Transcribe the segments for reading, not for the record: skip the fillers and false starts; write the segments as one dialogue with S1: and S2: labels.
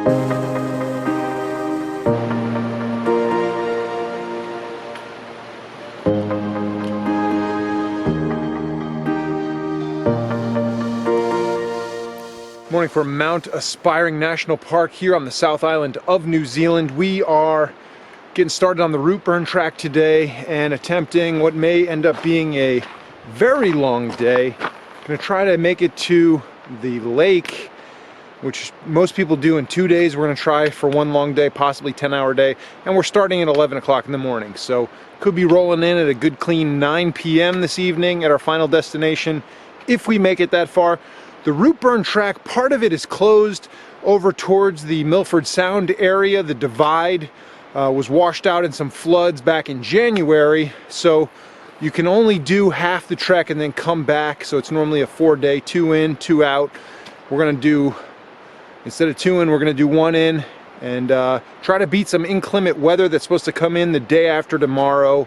S1: Morning for Mount Aspiring National Park here on the South Island of New Zealand. We are getting started on the Routeburn Track today and attempting what may end up being a very long day. Gonna try to make it to the lake, which most people do in 2 days. We're gonna try for one long day, possibly 10-hour day, and we're starting at 11 o'clock in the morning. So could be rolling in at a good clean 9 p.m. this evening at our final destination, if we make it that far. The Routeburn Track, part of it is closed over towards the Milford Sound area. The divide was washed out in some floods back in January, so you can only do half the trek and then come back. So it's normally a 4-day, 2 in, 2 out. We're gonna do, instead of 2 in, we're gonna do 1 in and try to beat some inclement weather that's supposed to come in the day after tomorrow.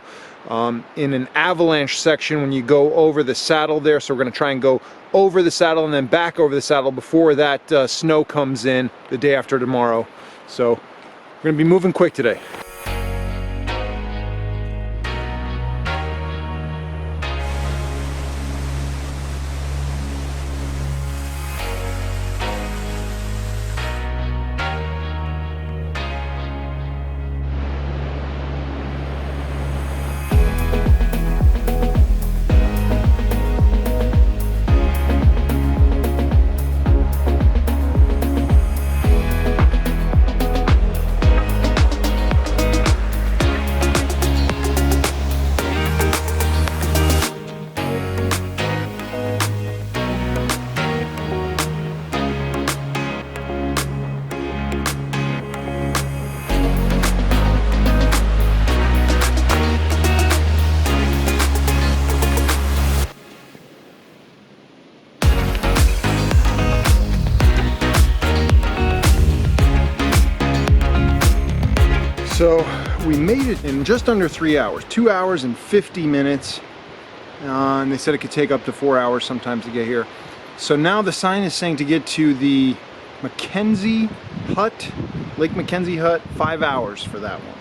S1: In an avalanche section when you go over the saddle there. So we're going to try and go over the saddle and then back over the saddle before that snow comes in the day after tomorrow. So we're going to be moving quick today. So we made it in just under 3 hours, 2 hours and 50 minutes. And they said it could take up to 4 hours sometimes to get here. So now the sign is saying to get to the Mackenzie Hut, Lake Mackenzie Hut, 5 hours for that one.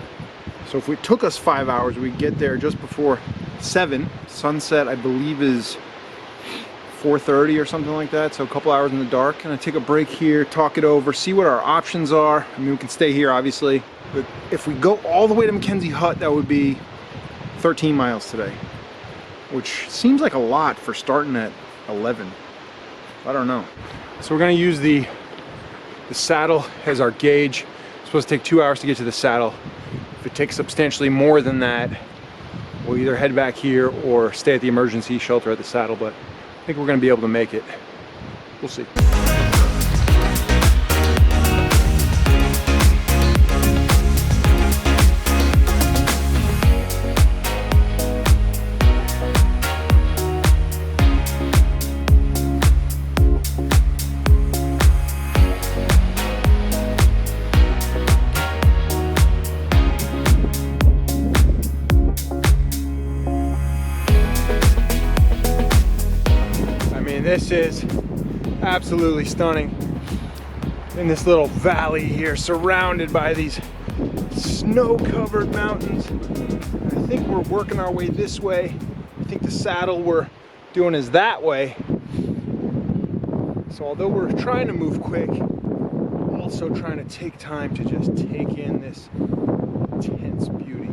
S1: So if it took us 5 hours, we'd get there just before 7. Sunset, I believe, is 4:30 or something like that. So a couple hours in the dark. Gonna take a break here, talk it over, see what our options are. I mean, we can stay here, obviously. But if we go all the way to Mackenzie Hut, that would be 13 miles today, which seems like a lot for starting at 11. I don't know. So we're gonna use the saddle as our gauge. It's supposed to take 2 hours to get to the saddle. If it takes substantially more than that, we'll either head back here or stay at the emergency shelter at the saddle, but I think we're gonna be able to make it. We'll see. This is absolutely stunning in this little valley here, surrounded by these snow-covered mountains. I think we're working our way this way. I think the saddle we're doing is that way. So although we're trying to move quick, we're also trying to take time to just take in this intense beauty.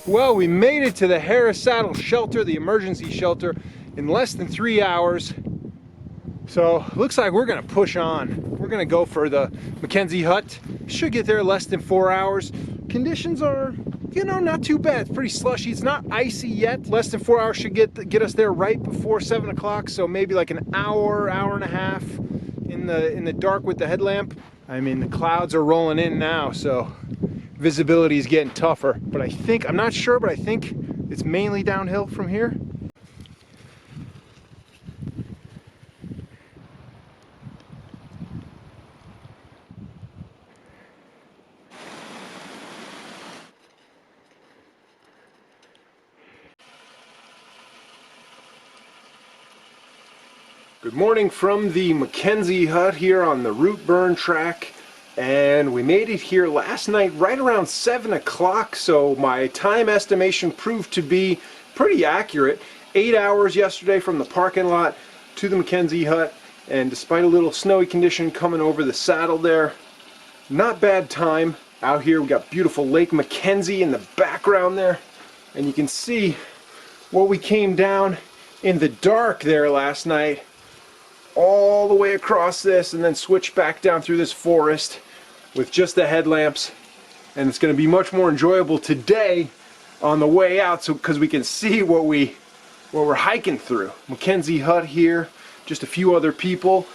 S1: Well, we made it to the Harris Saddle shelter, the emergency shelter, in less than 3 hours. So looks like we're gonna push on. We're gonna go for the Mackenzie Hut. Should get there less than 4 hours. conditions are, you know, not too bad. It's pretty slushy. It's not icy yet. Less than 4 hours should get us there right before 7 o'clock. So maybe like an hour, hour and a half in the dark with the headlamp. I mean, the clouds are rolling in now, so visibility is getting tougher. But I think, I'm not sure, but I think it's mainly downhill from here. Good morning from the Mackenzie Hut here on the Routeburn Track, and we made it here last night right around 7 o'clock, so my time estimation proved to be pretty accurate. 8 hours yesterday from the parking lot to the Mackenzie Hut, and despite a little snowy condition coming over the saddle there, not bad time. Out here we got beautiful Lake Mackenzie in the background there, and you can see what we came down in the dark there last night, all the way across this, and then switch back down through this forest with just the headlamps. And it's going to be much more enjoyable today on the way out, so because we can see what we're hiking through. Mackenzie Hut here, just a few other people,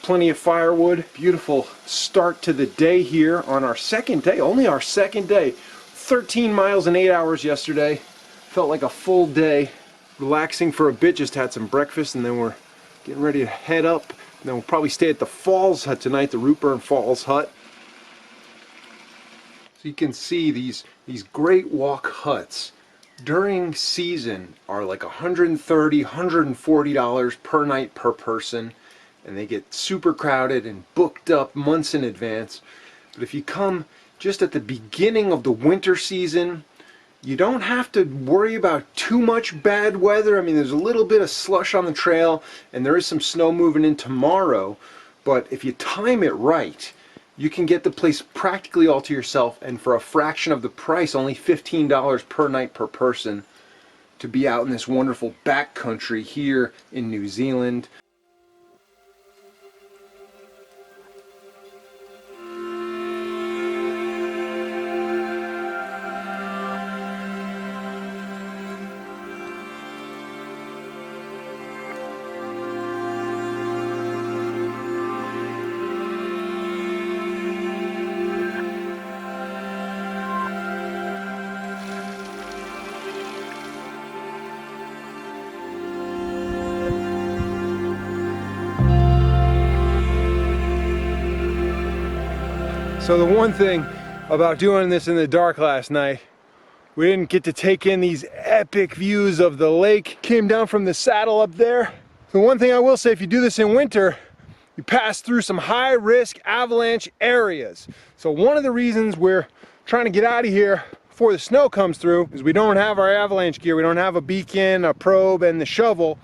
S1: plenty of firewood. Beautiful start to the day here on our second day, only our second day. 13 miles in 8 hours yesterday. Felt like a full day. Relaxing for a bit, just had some breakfast, and then we're getting ready to head up. And then we'll probably stay at the Falls Hut tonight, the Routeburn Falls Hut. So you can see these great walk huts during season are like $130, $140 per night per person, and they get super crowded and booked up months in advance. But if you come just at the beginning of the winter season, you don't have to worry about too much bad weather. I mean, there's a little bit of slush on the trail, and there is some snow moving in tomorrow, but if you time it right, you can get the place practically all to yourself, and for a fraction of the price, only $15 per night per person, to be out in this wonderful backcountry here in New Zealand. So the one thing about doing this in the dark last night, we didn't get to take in these epic views of the lake. Came down from the saddle up there. The one thing I will say, if you do this in winter, you pass through some high risk avalanche areas. So one of the reasons we're trying to get out of here before the snow comes through is we don't have our avalanche gear. We don't have a beacon, a probe, and the shovel,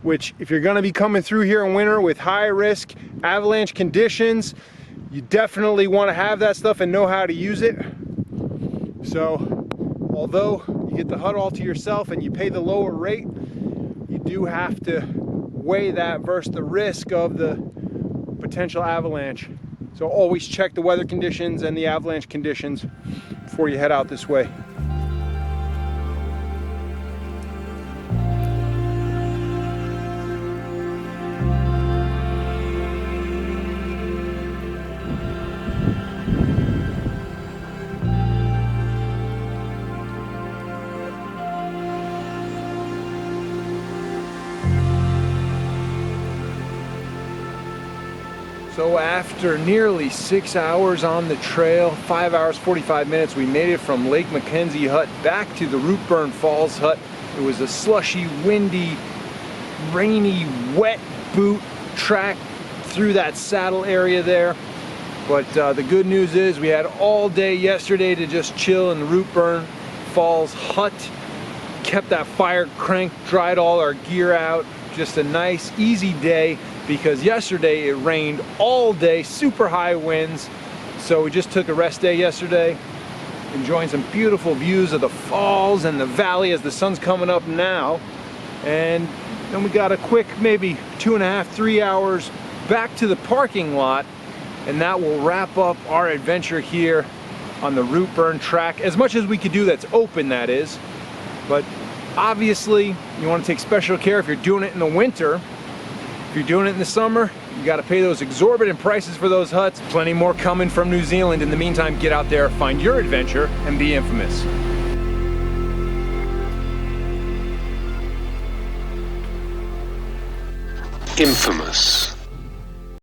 S1: which if you're gonna be coming through here in winter with high risk avalanche conditions, you definitely want to have that stuff and know how to use it. So although you get the hut all to yourself and you pay the lower rate, you do have to weigh that versus the risk of the potential avalanche. So always check the weather conditions and the avalanche conditions before you head out this way. So after nearly 6 hours on the trail, 5 hours 45 minutes, we made it from Lake Mackenzie Hut back to the Routeburn Falls Hut. It was a slushy, windy, rainy, wet boot track through that saddle area there. But the good news is we had all day yesterday to just chill in the Routeburn Falls Hut. Kept that fire cranked, dried all our gear out. Just a nice, easy day, because yesterday it rained all day, super high winds. So we just took a rest day yesterday, enjoying some beautiful views of the falls and the valley as the sun's coming up now. And then we got a quick maybe 2.5, 3 hours back to the parking lot, and that will wrap up our adventure here on the Routeburn Track, as much as we could do that's open, that is. But obviously, you want to take special care if you're doing it in the winter. If you're doing it in the summer, you got to pay those exorbitant prices for those huts. Plenty more coming from New Zealand. In the meantime, get out there, find your adventure, and be infamous.
S2: Infamous.